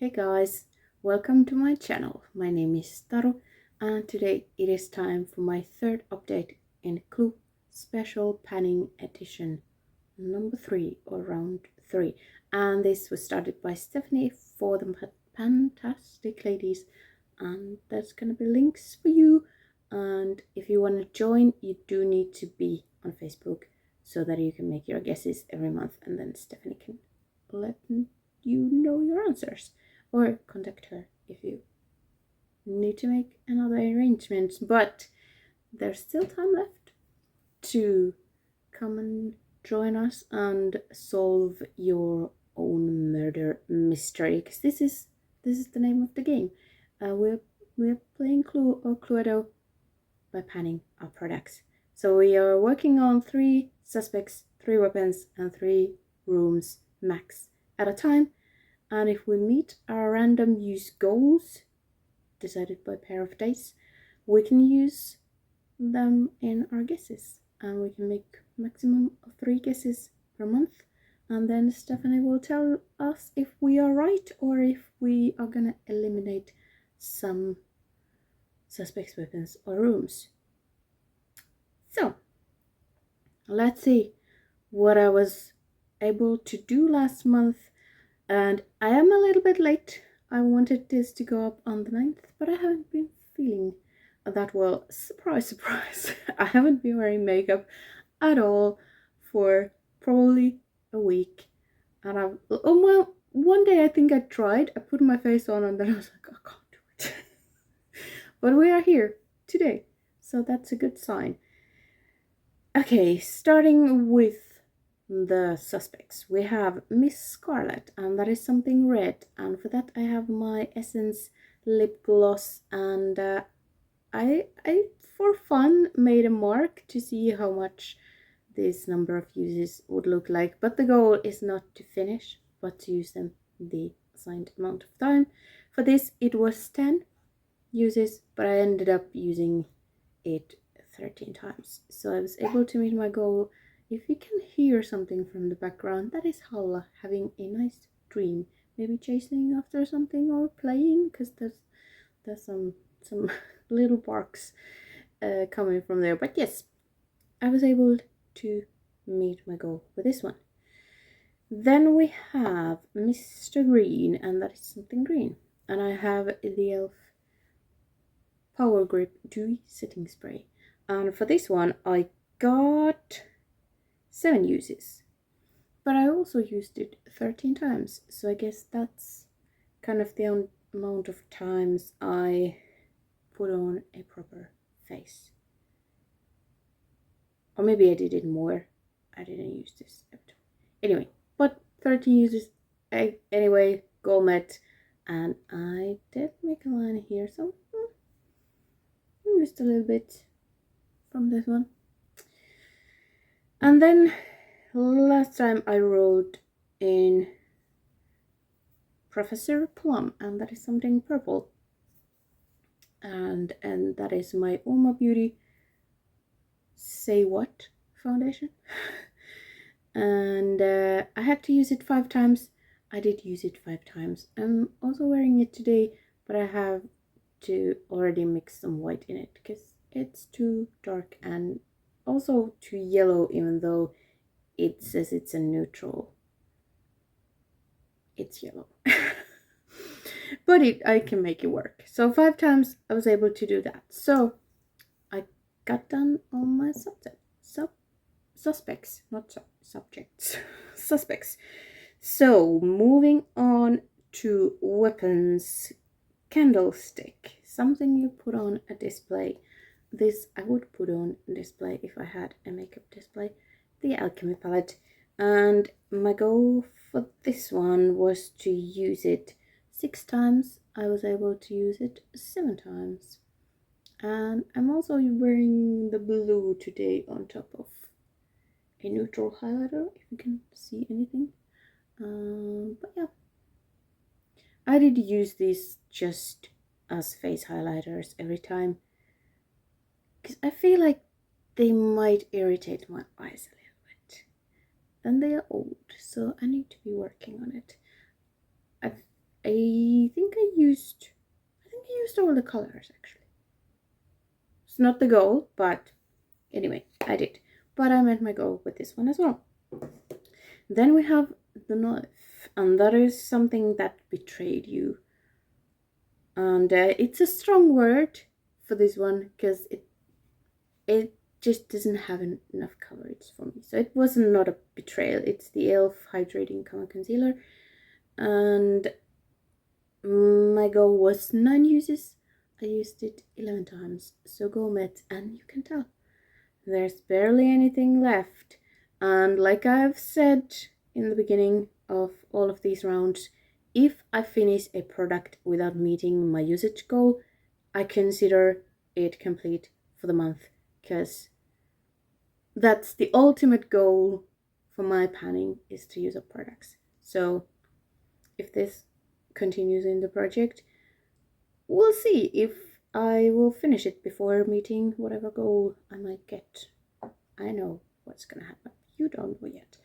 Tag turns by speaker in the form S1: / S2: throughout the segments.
S1: Hey guys, welcome to my channel. My name is Taru and today it is time for my third update in Clue Special Panning Edition number 3 or round 3. And this was started by Stephanie for the fantastic ladies, and there's gonna be links for you. And if you want to join, you do need to be on Facebook so that you can make your guesses every month, and then Stephanie can let you know your answers, or contact her if you need to make another arrangement. But there's still time left to come and join us and solve your own murder mystery, because this is the name of the game. We're playing Clue or Cluedo by panning our products. So we are working on 3 suspects, 3 weapons, and 3 rooms max at a time. And if we meet our random use goals, decided by pair of dice, we can use them in our guesses. And we can make maximum of 3 guesses per month. And then Stephanie will tell us if we are right or if we are gonna eliminate some suspects, weapons, or rooms. So, let's see what I was able to do last month. And I am a little bit late. I wanted this to go up on the 9th, but I haven't been feeling that well. Surprise, surprise. I haven't been wearing makeup at all for probably a week. And one day I think I tried. I put my face on and then I was like, I can't do it. But we are here today, so that's a good sign. Okay, starting with the suspects, we have Miss Scarlet, and that is something red, and for that I have my Essence lip gloss, and I for fun made a mark to see how much this number of uses would look like, but the goal is not to finish but to use them the assigned amount of time. For this it was 10 uses, but I ended up using it 13 times, so I was able to meet my goal. If you can hear something from the background, that is Halla having a nice dream, maybe chasing after something or playing, because there's some little barks coming from there. But yes, I was able to meet my goal with this one. Then we have Mr. Green, and that is something green, and I have the Elf Power Grip Dewy Setting Spray, and for this one I got 7 uses, but I also used it 13 times, so I guess that's kind of the amount of times I put on a proper face. Or maybe I did it more. I didn't use this anyway, but 13 uses anyway, goal met. And I did make a line here, so I used a little bit from this one. And then last time I rolled in Professor Plum, and that is something purple, and that is my Uma Beauty Say What foundation. And I had to use it 5 times. I did use it 5 times. I'm also wearing it today, but I have to already mix some white in it because it's too dark and also too yellow, even though it says it's a neutral. It's yellow. But I can make it work. So 5 times I was able to do that. So I got done on my suspects, not subjects. Suspects. So moving on to weapons. Candlestick, something you put on a display. This I would put on a display if I had a makeup display. The alchemy palette, and my goal for this one was to use it 6 times. I was able to use it 7 times, and I'm also wearing the blue today on top of a neutral highlighter, if you can see anything. But yeah, I did use these just as face highlighters every time, because I feel like they might irritate my eyes a little bit. And they are old, so I need to be working on it. I think I used all the colors actually. It's not the goal, but anyway, I did. But I met my goal with this one as well. Then we have the knife, and that is something that betrayed you. And it's a strong word for this one because it just doesn't have enough coverage for me. So it was not a betrayal. It's the e.l.f. Hydrating Concealer, and my goal was 9 uses. I used it 11 times. So go met, and you can tell there's barely anything left. And like I've said in the beginning of all of these rounds, if I finish a product without meeting my usage goal, I consider it complete for the month, because that's the ultimate goal for my panning, is to use up products. So if this continues in the project, we'll see if I will finish it before meeting whatever goal I might get. I know what's gonna happen. You don't know yet.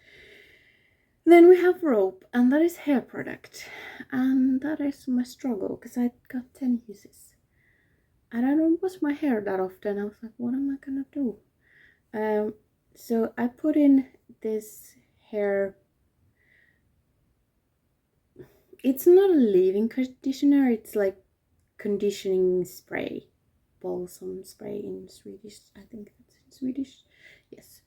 S1: Then we have rope, and that is hair product, and that is my struggle because I got 10 uses and I don't wash my hair that often. I was like, what am I gonna do? So I put in this hair. It's not a leave-in conditioner, it's like conditioning spray, balsam spray in Swedish. I think that's in Swedish. Yes.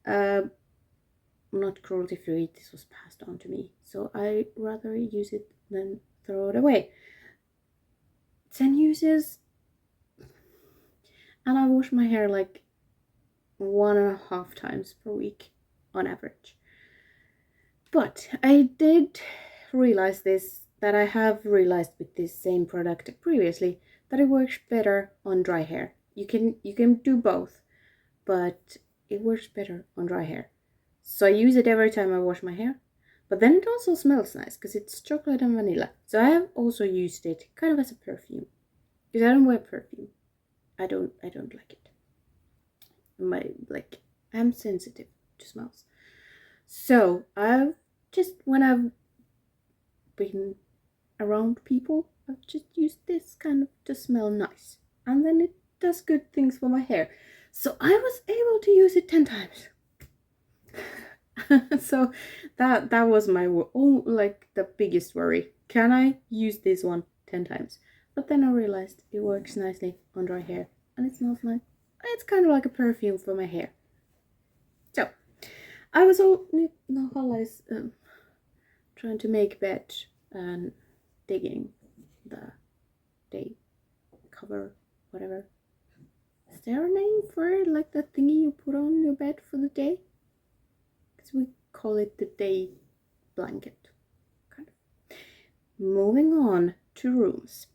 S1: Not cruelty free, this was passed on to me, so I rather use it than throw it away. 10 uses, and I wash my hair like 1.5 times per week on average. But I did realize that I have realized with this same product previously, that it works better on dry hair. You can do both, but it works better on dry hair. So I use it every time I wash my hair. But then it also smells nice because it's chocolate and vanilla. So I have also used it kind of as a perfume, because I don't wear perfume. I don't like it. I'm sensitive to smells. So when I've been around people, I've just used this kind of to smell nice, and then it does good things for my hair. So I was able to use it 10 times. So that was my the biggest worry. Can I use this one 10 times? But then I realized it works nicely on dry hair, and it smells nice. It's kind of like a perfume for my hair. So I was trying to make bed and digging the day cover, whatever. Is there a name for it, like the thingy you put on your bed for the day? Because we call it the day blanket, kind of. Moving on to rooms,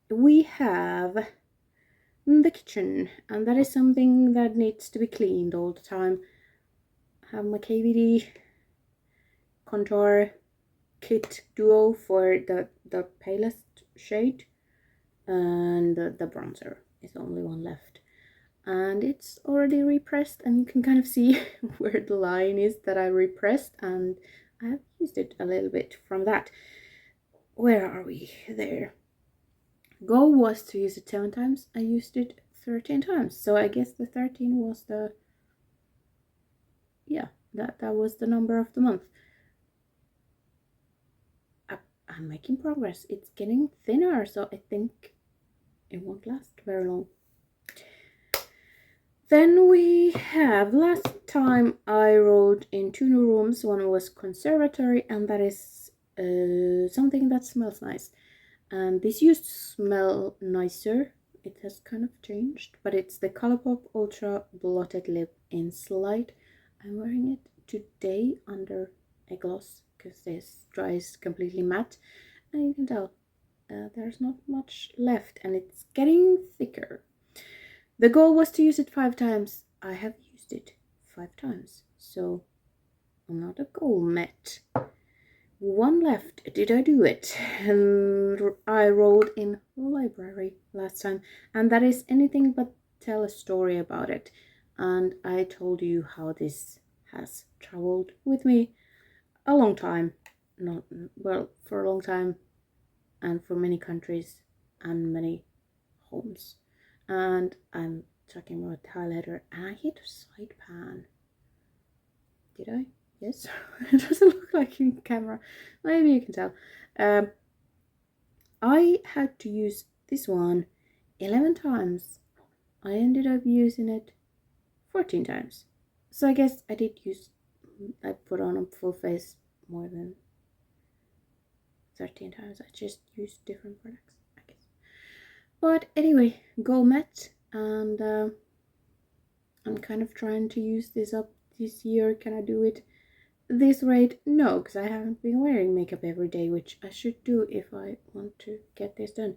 S1: we have the kitchen, and that is something that needs to be cleaned all the time. I have my KVD contour kit duo for the palest shade, and the bronzer is the only one left, and it's already repressed, and you can kind of see where the line is that I repressed, and I have used it a little bit from that. Where are we? There. Goal was to use it 7 times. I used it 13 times, so I guess the 13 was the that was the number of the month. I'm making progress. It's getting thinner, so I think it won't last very long. Then we have, last time I rolled in 2 new rooms. One was conservatory, and that is something that smells nice. And this used to smell nicer. It has kind of changed, but it's the Colourpop Ultra Blotted Lip in Slide. I'm wearing it today under a gloss because this dries completely matte, and you can tell there's not much left, and it's getting thicker. The goal was to use it 5 times. I have used it 5 times, so another goal met. 1 left. Did I do it? And I rolled in library last time, and that is anything but tell a story about it. And I told you how this has traveled with me a long time. For a long time. and for many countries and many homes. And I'm talking about highlighter, and I hit a side pan. Did I? Yes. It doesn't look like in camera. Maybe you can tell. I had to use this one 11 times. I ended up using it 14 times. So I guess I put on a full face more than 13 times. I just used different products, I guess. But anyway, goal met, and I'm kind of trying to use this up this year. Can I do it this rate? No, because I haven't been wearing makeup every day, which I should do if I want to get this done.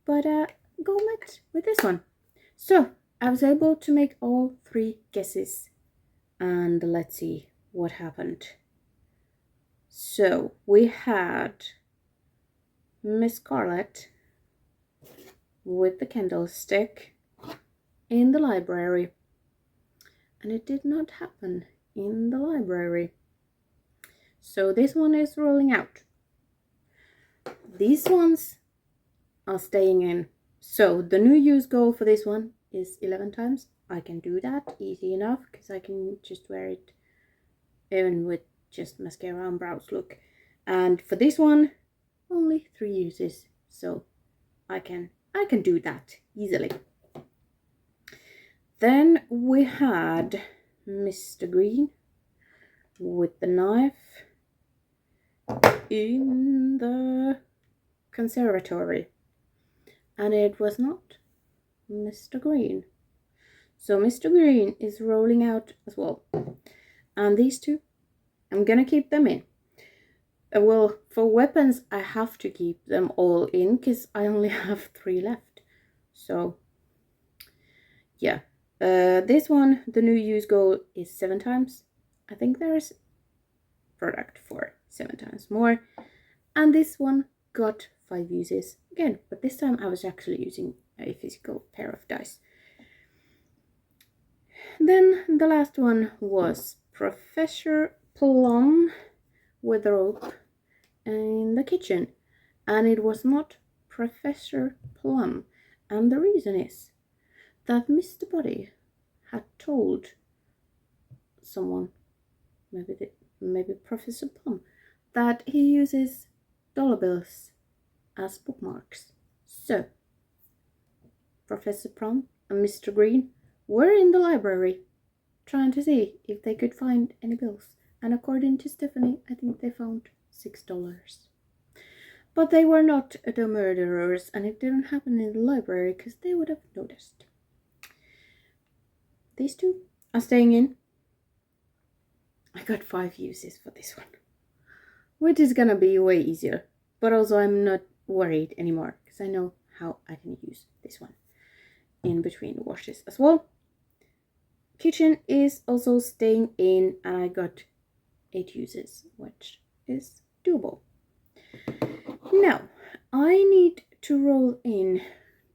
S1: But goal met with this one. So I was able to make all 3 guesses, and let's see what happened. So we had Miss Scarlet with the candlestick in the library, and it did not happen in the library. So this one is rolling out. These ones are staying in. So the new use goal for this one is 11 times. I can do that easy enough because I can just wear it even with just mascara and brows look. And for this one, only 3 uses. So I can do that easily. Then we had Mr. Green with the knife in the conservatory, and it was not Mr. Green. So Mr. Green is rolling out as well, and these 2, I'm gonna keep them in. Well, for weapons I have to keep them all in because I only have 3 left. So yeah, this one, the new use goal is 7 times. I think there's product for 7 times more, and this one got 5 uses again, but this time I was actually using a physical pair of dice. Then the last one was Professor Plum with a rope in the kitchen, and it was not Professor Plum, and the reason is that Mr. Body had told someone, maybe Professor Plum, that he uses dollar bills as bookmarks. So Professor Plum and Mr. Green were in the library trying to see if they could find any bills, and according to Stephanie, I think they found $6. But they were not the murderers, and it didn't happen in the library because they would have noticed. These 2 are staying in. I got 5 uses for this one, which is gonna be way easier, but also I'm not worried anymore because I know how I can use this one in between washes as well. Kitchen is also staying in, and I got 8 uses, which is doable. Now I need to roll in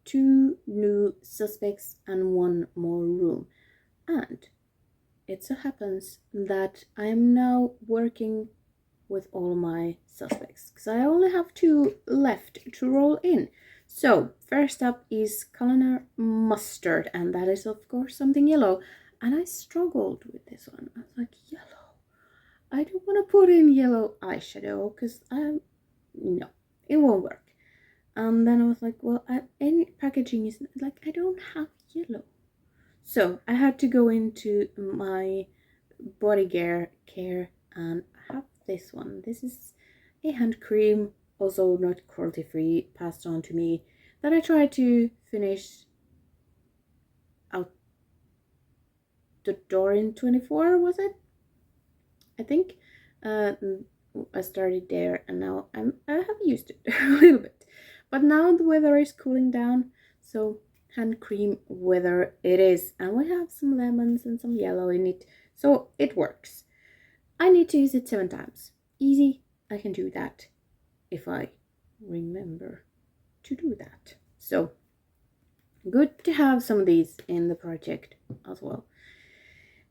S1: 2 new suspects and 1 more room, and it so happens that I am now working with all my suspects because I only have 2 left to roll in. So first up is Culinary Mustard, and that is of course something yellow, and I struggled with this one. I was like, yellow, I don't want to put in yellow eyeshadow because no, it won't work. And then I was like, well, any packaging is like, I don't have yellow. So I had to go into my body care and have this one. This is a hand cream, also not cruelty free, passed on to me, that I tried to finish out the door in 24, was it? I think I started there, and now I have used it a little bit, but now the weather is cooling down, so hand cream weather it is, and we have some lemons and some yellow in it, so it works. I need to use it 7 times. Easy, I can do that if I remember to do that. So good to have some of these in the project as well.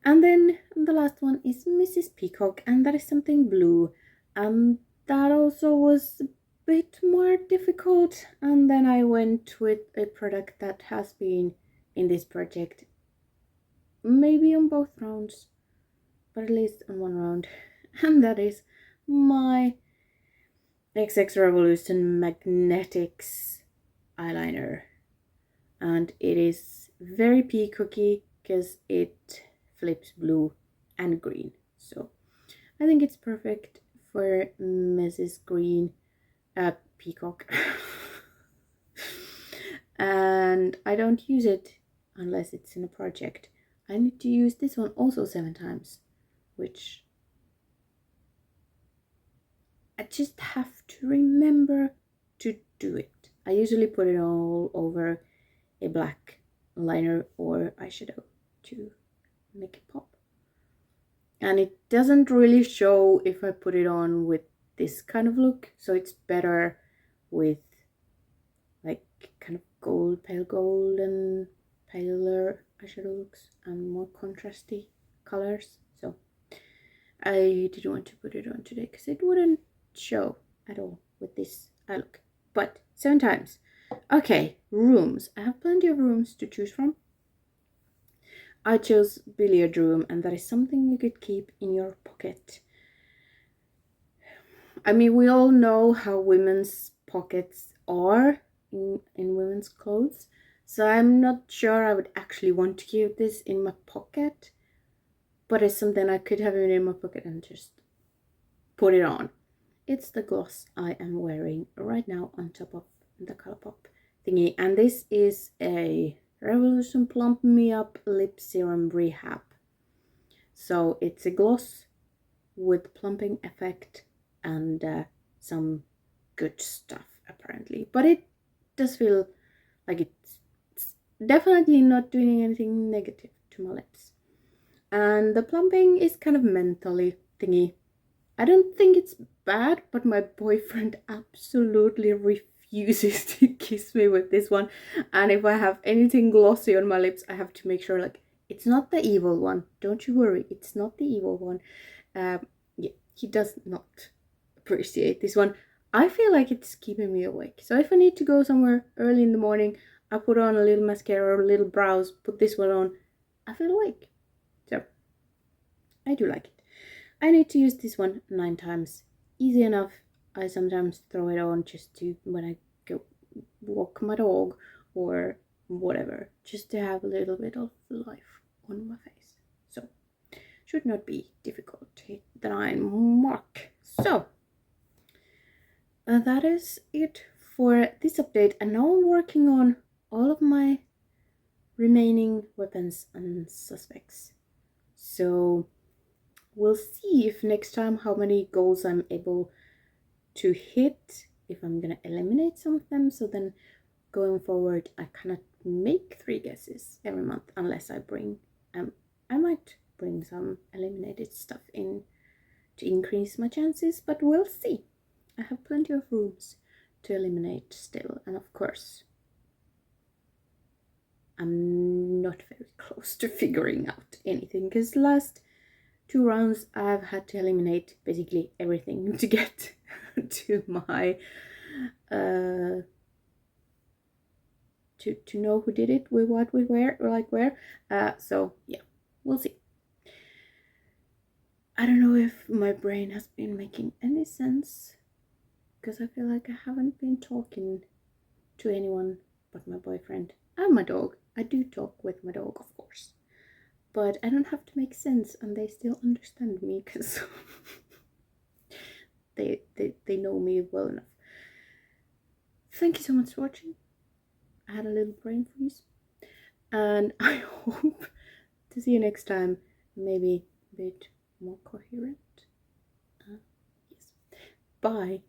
S1: And then the last one is Mrs. Peacock, and that is something blue. That also was bit more difficult, and then I went with a product that has been in this project maybe on both rounds, but at least on one round, and that is my XX Revolution Magnetics eyeliner. And it is very peacocky because it flips blue and green, so I think it's perfect for Mrs. Green peacock. And I don't use it unless it's in a project. I need to use this one also 7 times, which I just have to remember to do it. I usually put it all over a black liner or eyeshadow to make it pop. And it doesn't really show if I put it on with this kind of look, so it's better with like kind of gold, pale gold and paler eyeshadow looks and more contrasty colors. So I didn't want to put it on today because it wouldn't show at all with this eye look. But 7 times. Okay, rooms. I have plenty of rooms to choose from. I chose billiard room, and that is something you could keep in your pocket. I mean, we all know how women's pockets are in women's clothes, so I'm not sure I would actually want to keep this in my pocket, but it's something I could have it in my pocket and just put it on. It's the gloss I am wearing right now on top of the Colourpop thingy, and this is a Revolution Plump Me Up Lip Serum Rehab. So it's a gloss with plumping effect and some good stuff apparently, but it does feel like it's definitely not doing anything negative to my lips. And the plumping is kind of mentally thingy. I don't think it's bad, but my boyfriend absolutely refuses to kiss me with this one. And if I have anything glossy on my lips, I have to make sure, like, it's not the evil one. Don't you worry, it's not the evil one. Yeah, he does not appreciate this one. I feel like it's keeping me awake. So if I need to go somewhere early in the morning, I put on a little mascara or a little brows, put this one on, I feel awake. So I do like it. I need to use this one 9 times. Easy enough. I sometimes throw it on just to when I go walk my dog or whatever, just to have a little bit of life on my face. So should not be difficult to hit the 9 mark. So that is it for this update, and now I'm working on all of my remaining weapons and suspects. So we'll see if next time how many goals I'm able to hit, if I'm gonna eliminate some of them. So then going forward, I cannot make 3 guesses every month unless I bring, I might bring some eliminated stuff in to increase my chances, but we'll see. I have plenty of rooms to eliminate still, and of course, I'm not very close to figuring out anything because last 2 rounds I've had to eliminate basically everything to get to my to know who did it with what, with where, or like where. So yeah, we'll see. I don't know if my brain has been making any sense because I feel like I haven't been talking to anyone but my boyfriend and my dog. I do talk with my dog, of course, but I don't have to make sense and they still understand me because they know me well enough. Thank you so much for watching. I had a little brain freeze, and I hope to see you next time, maybe a bit more coherent. Yes. Bye.